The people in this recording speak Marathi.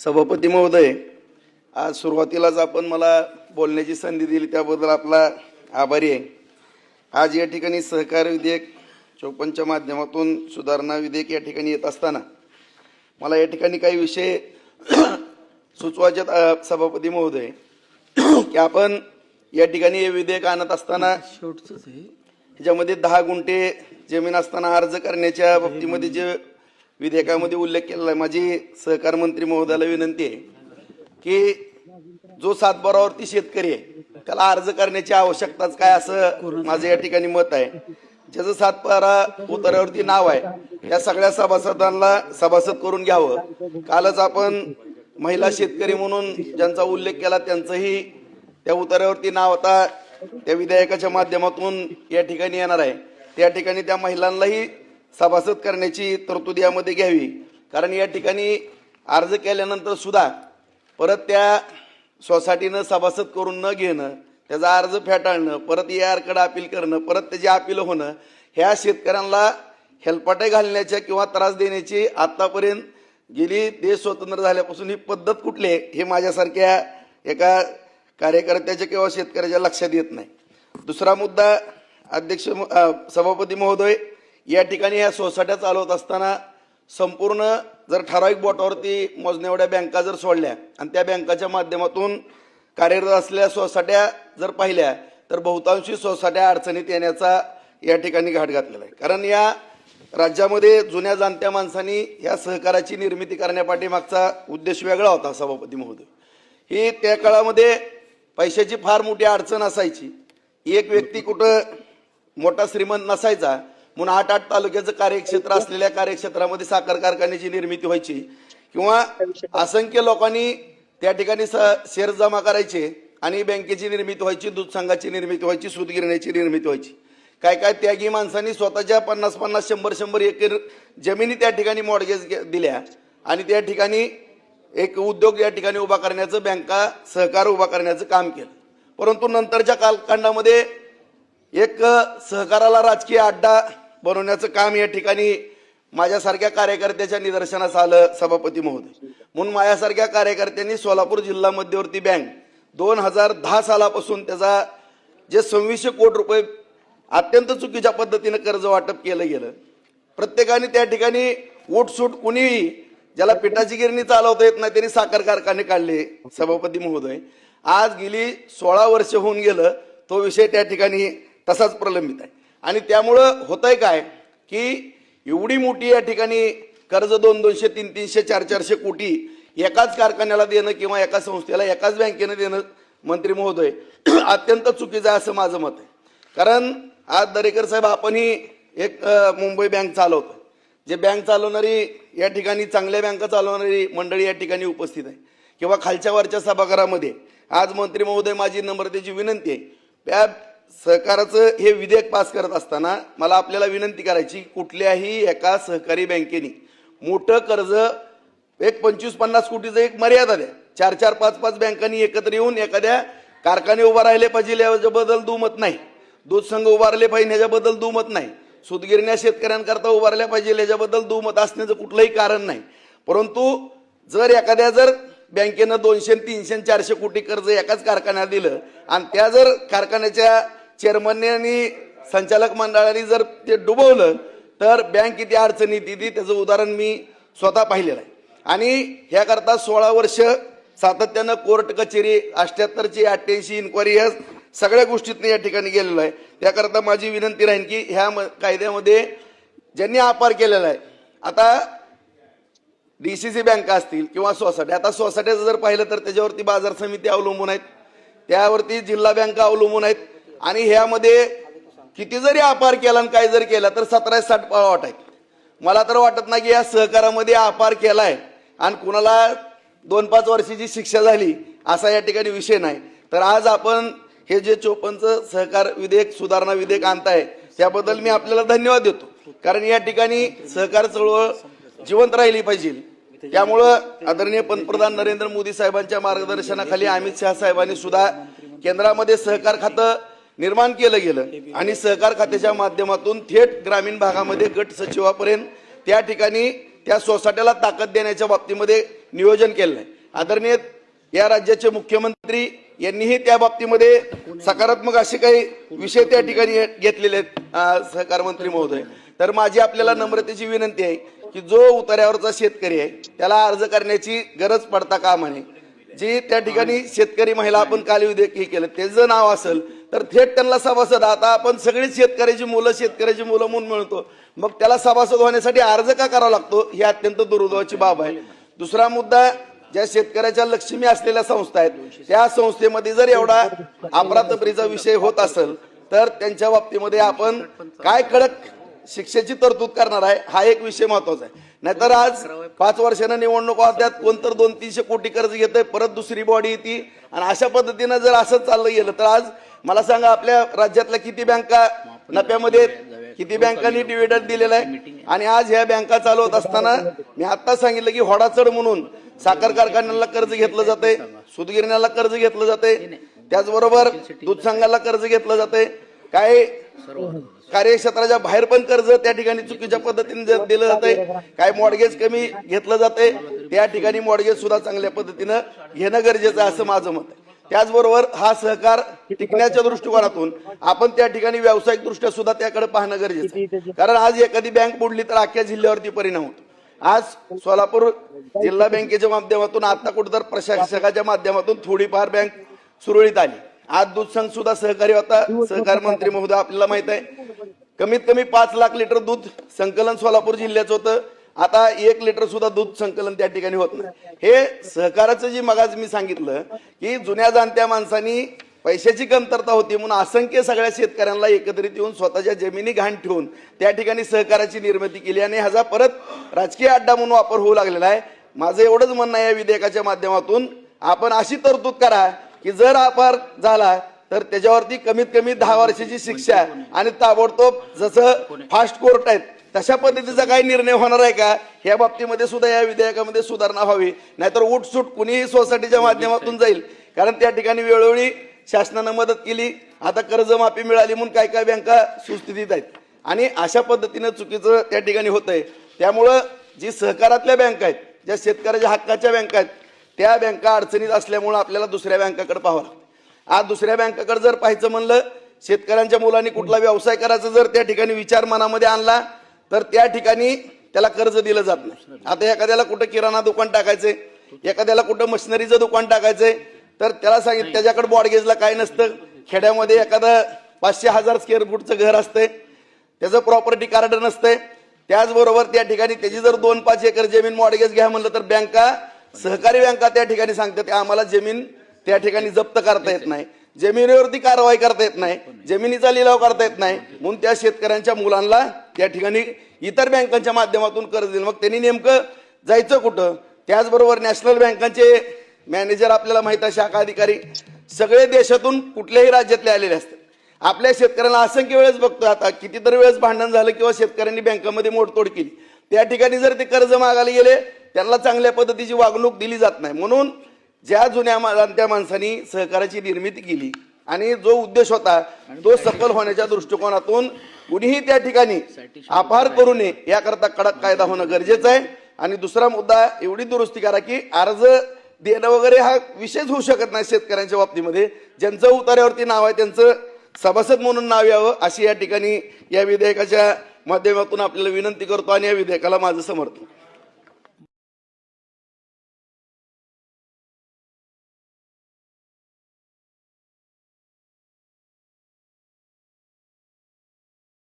सभापती महोदय, आज सुरुवातीलाच आपण मला बोलण्याची संधी दिली त्याबद्दल आपला आभारी आहे। आज या ठिकाणी सहकार विधेयक 54च्या माध्यमातून सुधारणा विधेयक या ठिकाणी येत असताना मला या ठिकाणी काही विषय सुचवायचे सभापती महोदय की आपण या ठिकाणी हे विधेयक आणत असताना ह्याच्यामध्ये 10 गुंठे जमीन असताना अर्ज करण्याच्या बाबतीमध्ये जे विधेयकामध्ये उल्लेख केलेला आहे, माझी सहकार मंत्री महोदयाला विनंती आहे की जो सातबारावरती शेतकरी आहे त्याला अर्ज करण्याची आवश्यकताच काय असं माझं या ठिकाणी मत आहे। ज्याचं सातबारा उतार्यावरती नाव आहे त्या सगळ्या सभासदांना सभासद करून घ्यावं। कालच आपण महिला शेतकरी म्हणून ज्यांचा उल्लेख केला त्यांचंही त्या उतार्यावरती नाव आता त्या विधेयकाच्या माध्यमातून या ठिकाणी येणार आहे। त्या ठिकाणी त्या महिलांनाही सभासद करण्याची तरतूद यामध्ये घ्यावी, कारण या ठिकाणी अर्ज केल्यानंतर सुद्धा परत त्या सोसायटीनं सभासद करून न घेणं, त्याचा अर्ज फेटाळणं, परत AR अपील करणं, परत त्याची अपील होणं, ह्या शेतकऱ्यांना हेलपाटे घालण्याच्या किंवा त्रास देण्याची आतापर्यंत गेली देश स्वतंत्र झाल्यापासून ही पद्धत कुठली आहे हे माझ्यासारख्या एका कार्यकर्त्याच्या किंवा शेतकऱ्याच्या लक्षात येत नाही। दुसरा मुद्दा, अध्यक्ष सभापती महोदय, या ठिकाणी या सोसायट्या चालवत असताना संपूर्ण जर ठराविक बोटावरती मोजण्या एवढ्या बँका जर सोडल्या आणि त्या बँकाच्या माध्यमातून कार्यरत असलेल्या सोसायट्या जर पाहिल्या तर बहुतांशी सोसायट्या अडचणीत येण्याचा या ठिकाणी घाट घातलेला आहे। कारण या राज्यामध्ये जुन्या जाणत्या माणसांनी या सहकाराची निर्मिती करण्यापाठीमागचा उद्देश वेगळा होता सभापती महोदय। ही त्या काळामध्ये पैशाची फार मोठी अडचण असायची, एक व्यक्ती कुठं मोठा श्रीमंत नसायचा म्हणून 8 तालुक्याचं कार्यक्षेत्र असलेल्या कार्यक्षेत्रामध्ये साखर कारखान्याची निर्मिती व्हायची किंवा असंख्य लोकांनी त्या ठिकाणी शेअर जमा करायचे आणि बँकेची निर्मिती व्हायची, दूध संघाची निर्मिती व्हायची, सूत गिरण्याची निर्मिती व्हायची। काय काय त्यागी माणसांनी स्वतःच्या 50-50, 100-100 एकर जमिनी त्या ठिकाणी मॉर्गेज दिल्या आणि त्या ठिकाणी एक उद्योग या ठिकाणी उभा करण्याचं, बँका सहकार उभा करण्याचं काम केलं। परंतु नंतरच्या कालखंडामध्ये एक सहकाराला राजकीय अड्डा बनवण्याचं काम या ठिकाणी माझ्यासारख्या कार्यकर्त्याच्या निदर्शनास आलं सभापती महोदय। म्हणून माझ्यासारख्या कार्यकर्त्यांनी सोलापूर जिल्हा मध्यवर्ती बँक 2010 सालापासून त्याचा जे 2600 कोटी रुपये अत्यंत चुकीच्या पद्धतीने कर्ज वाटप केलं गेलं। प्रत्येकाने त्या ठिकाणी उठसूट, कुणीही ज्याला पिठाची गिरणी चालवता येत नाही त्यांनी साखर कारखाने काढले सभापती महोदय। आज गेली 16 वर्ष होऊन गेलं तो विषय त्या ठिकाणी तसाच प्रलंबित आहे आणि त्यामुळं होतंय काय की एवढी मोठी या ठिकाणी कर्ज 200-200, 300-300, 400-400 कोटी एकाच कारखान्याला देणं किंवा एका संस्थेला, एकाच बँकेने देणं मंत्री महोदय अत्यंत चुकीचं आहे असं माझं मत आहे। कारण आज दरेकर साहेब, आपणही एक मुंबई बँक चालवतो, जे बँक चालवणारी या ठिकाणी चांगल्या बँका चालवणारी मंडळी या ठिकाणी उपस्थित आहे किंवा खालच्या वरच्या सभागृहामध्ये आज मंत्री महोदय माझी नम्रतेची विनंती आहे, त्या सहकाराचं हे विधेयक पास करत असताना मला आपल्याला विनंती करायची, कुठल्याही एका सहकारी बँकेने मोठं कर्ज एक 25-50 कोटीचं एक मर्यादा द्या। 4-4, 5-5 बँकांनी एकत्र येऊन एखाद्या कारखाने उभा राहिले पाहिजे याच्याबद्दल दुमत नाही, दूध संघ उभारले पाहिजे याच्याबद्दल दुमत नाही, सूतगिरण्या शेतकऱ्यांकरता उभारल्या पाहिजे याच्याबद्दल दुमत असण्याचं कुठलंही कारण नाही। परंतु जर एखाद्या बँकेनं 200, 300, 400 कोटी कर्ज एकाच कारखान्याला दिलं आणि त्या जर कारखान्याच्या चेअरमनने आणि संचालक मंडळाने जर ते डुबवलं तर बँक किती अडचणीत येते त्याचं उदाहरण मी स्वतः पाहिलेलं आहे। आणि ह्याकरता 16 वर्ष सातत्यानं कोर्ट कचेरी, 78ची 88 इन्क्वायरी, या सगळ्या गोष्टीतनं या ठिकाणी गेलेलं आहे। त्याकरता माझी विनंती राहील की ह्या कायद्यामध्ये ज्यांनी अपार केलेला आहे, आता DCC बँका असतील किंवा सोसायटी, आता सोसायट्याचं जर पाहिलं तर त्याच्यावरती बाजार समिती अवलंबून आहेत, त्यावरती जिल्हा बँका अवलंबून आहेत आणि ह्यामध्ये किती जरी अपार केला आणि काय जरी केला तर 17-60 पावट आहेत। मला तर वाटत नाही की या सहकारामध्ये अपार केलाय आणि कुणाला 2-5 वर्षाची शिक्षा झाली असा या ठिकाणी विषय नाही। तर आज आपण हे जे 54चं सहकार विधेयक, सुधारणा विधेयक आणताय त्याबद्दल मी आपल्याला धन्यवाद देतो, कारण या ठिकाणी सहकार चळवळ जिवंत राहिली पाहिजे। त्यामुळं आदरणीय पंतप्रधान नरेंद्र मोदी साहेबांच्या मार्गदर्शनाखाली अमित शहा साहेबांनी सुद्धा केंद्रामध्ये सहकार खातं निर्माण केलं गेलं आणि सहकार खात्याच्या माध्यमातून थेट ग्रामीण भागामध्ये गट सचिवापर्यंत त्या ठिकाणी त्या सोसायट्याला ताकद देण्याच्या बाबतीमध्ये नियोजन केलं आहे। आदरणीय या राज्याचे मुख्यमंत्री यांनीही त्या बाबतीमध्ये सकारात्मक असे काही विषय त्या ठिकाणी घेतलेले आहेत सहकार मंत्री महोदय। तर माझी आपल्याला नम्रतेची विनंती आहे की जो उतार्यावरचा शेतकरी आहे त्याला अर्ज करण्याची गरज पडता कामा नये। जी त्या ठिकाणी शेतकरी महिला आपण काल विधेयक हे केलं त्याचं नाव असेल तर थेट त्यांना सभासद, आता आपण सगळीच शेतकऱ्याची मुलं म्हणून म्हणतो, मग त्याला सभासद होण्यासाठी अर्ज का करावा लागतो ही अत्यंत दुर्दैवाची बाब आहे। दुसरा मुद्दा, ज्या शेतकऱ्याच्या लक्ष्मी असलेल्या संस्था आहेत त्या संस्थेमध्ये जर एवढा अफरातफरीचा विषय होत असेल तर त्यांच्या बाबतीमध्ये आपण काय कडक शिक्षेची तरतूद करणार आहे हा एक विषय महत्वाचा आहे। नाहीतर आज 5 वर्षांना निवडणूक त्यात कोणतर 200-300 कोटी कर्ज घेतंय, परत दुसरी बॉडी येते आणि अशा पद्धतीनं जर असं चाललं गेलं तर आज मला सांगा आपल्या राज्यातल्या किती बँका नफ्यामध्ये, किती बँकांनी डिव्हिडंड दिलेला आहे। आणि आज ह्या बँका चालवत असताना मी आता सांगितलं की होडाचड म्हणून साखर कारखान्यांना कर्ज घेतलं जाते, सूतगिरण्यांना कर्ज घेतलं जाते, त्याचबरोबर दूध संघाला कर्ज घेतलं जाते, काय कार्यक्षेत्राच्या बाहेर पण कर्ज त्या ठिकाणी चुकीच्या पद्धतीने दिलं जाते, काय मॉर्गेज कमी घेतलं जाते, त्या ठिकाणी मॉर्गेज सुद्धा चांगल्या पद्धतीनं घेणं गरजेचं आहे असं माझं मत आहे। त्याचबरोबर हा सहकार टिकण्याच्या दृष्टिकोनातून आपण त्या ठिकाणी व्यावसायिक दृष्ट्या सुद्धा त्याकडे पाहणं गरजेचं आहे। कारण आज एखादी बँक बुडली तर अख्ख्या जिल्ह्यावरती परिणाम होतो। आज सोलापूर जिल्हा बँकेच्या माध्यमातून आता कुठेतरी प्रशासकाच्या माध्यमातून थोडीफार बँक सुरळीत आली। आज दूध संघ सुद्धा सहकारी होता, सहकार मंत्री महोदय आपल्याला माहित आहे, कमीत कमी 5 लाख लिटर दूध संकलन सोलापूर जिल्ह्याचं होतं, आता 1 लिटर सुद्धा दूध संकलन त्या ठिकाणी होत नाही। हे सहकाराचं जी मगाच मी सांगितलं की जुन्या जाणत्या माणसांनी पैशाची कमतरता होती म्हणून असंख्य सगळ्या शेतकऱ्यांना एकत्रित येऊन स्वतःच्या जमिनी घाण ठेवून त्या ठिकाणी सहकाराची निर्मिती केली आणि ह्याचा परत राजकीय अड्डा म्हणून वापर होऊ लागलेला आहे। माझं एवढंच म्हणणं आहे या विधेयकाच्या माध्यमातून आपण अशी तरतूद करा की जर अपार झाला तर त्याच्यावरती कमीत कमी 10 वर्षाची शिक्षा आणि ताबडतोब जसं फास्ट कोर्ट आहेत तशा पद्धतीचा काही निर्णय होणार आहे का ह्या बाबतीमध्ये सुद्धा या विधेयकामध्ये सुधारणा व्हावी। नाहीतर उठसूट कुणीही सोसायटीच्या माध्यमातून जाईल, कारण त्या ठिकाणी वेळोवेळी शासनानं मदत केली, आता कर्जमाफी मिळाली म्हणून काय काय बँका सुस्थितीत आहेत आणि अशा पद्धतीनं चुकीचं त्या ठिकाणी होतंय। त्यामुळं जी सहकारातल्या बँका आहेत, ज्या शेतकऱ्याच्या हक्काच्या बँका आहेत त्या बँका अडचणीत असल्यामुळे आपल्याला दुसऱ्या बँकाकडे पाहावं लागतं। आज दुसऱ्या बँकाकडे जर पाहायचं म्हणलं, शेतकऱ्यांच्या मुलांनी कुठला व्यवसाय करायचा जर त्या ठिकाणी विचार मनामध्ये आणला तर त्या ठिकाणी त्याला कर्ज दिलं जात नाही। आता एखाद्याला कुठं किराणा दुकान टाकायचंय, एखाद्याला कुठं मशिनरीचं दुकान टाकायचंय तर त्याला सांगितलं त्याच्याकडे मॉर्गेजला काय नसतं, खेड्यामध्ये एखादं 500,000 स्क्वेअर फूटचं घर असतंय, त्याचं प्रॉपर्टी कार्ड नसतंय, त्याचबरोबर त्या ठिकाणी त्याची जर 2-5 एकर जमीन मॉर्गेज घ्या म्हणलं तर बँका, सहकारी बँका त्या ठिकाणी सांगतात आम्हाला जमीन त्या ठिकाणी जप्त करता येत नाही, जमिनीवरती कारवाई करता येत नाही, जमिनीचा लिलाव करता येत नाही, म्हणून त्या शेतकऱ्यांच्या मुलांना त्या ठिकाणी इतर बँकांच्या माध्यमातून कर्ज दिलं। मग त्यांनी नेमकं जायचं कुठं? त्याचबरोबर नॅशनल बँकांचे मॅनेजर आपल्याला माहित आहे, शाखा अधिकारी सगळे देशातून कुठल्याही राज्यातले आलेले असतात। आपल्या शेतकऱ्यांना असंख्य वेळेस बघतो, आता कितीतरी वेळेस भांडण झालं किंवा शेतकऱ्यांनी बँकामध्ये मोडतोड केली, त्या ठिकाणी जर ते कर्ज मागायला गेले त्यांना चांगल्या पद्धतीची वागणूक दिली जात नाही। म्हणून ज्या जुन्या जाणत्या माणसांनी सहकाराची निर्मिती केली आणि जो उद्देश होता तो सफल होण्याच्या दृष्टिकोनातून कुणीही त्या ठिकाणी आभार करू नये याकरता कडक कायदा होणं गरजेचं आहे। आणि दुसरा मुद्दा, एवढी दुरुस्ती करा की अर्ज देणं वगैरे हा विषयच होऊ शकत नाही शेतकऱ्यांच्या बाबतीमध्ये, ज्यांचं उतार्यावरती नाव आहे त्यांचं सभासद म्हणून नाव यावं अशी या ठिकाणी या विधेयकाच्या माध्यमातून आपल्याला विनंती करतो आणि या विधेयकाला माझं समर्थन।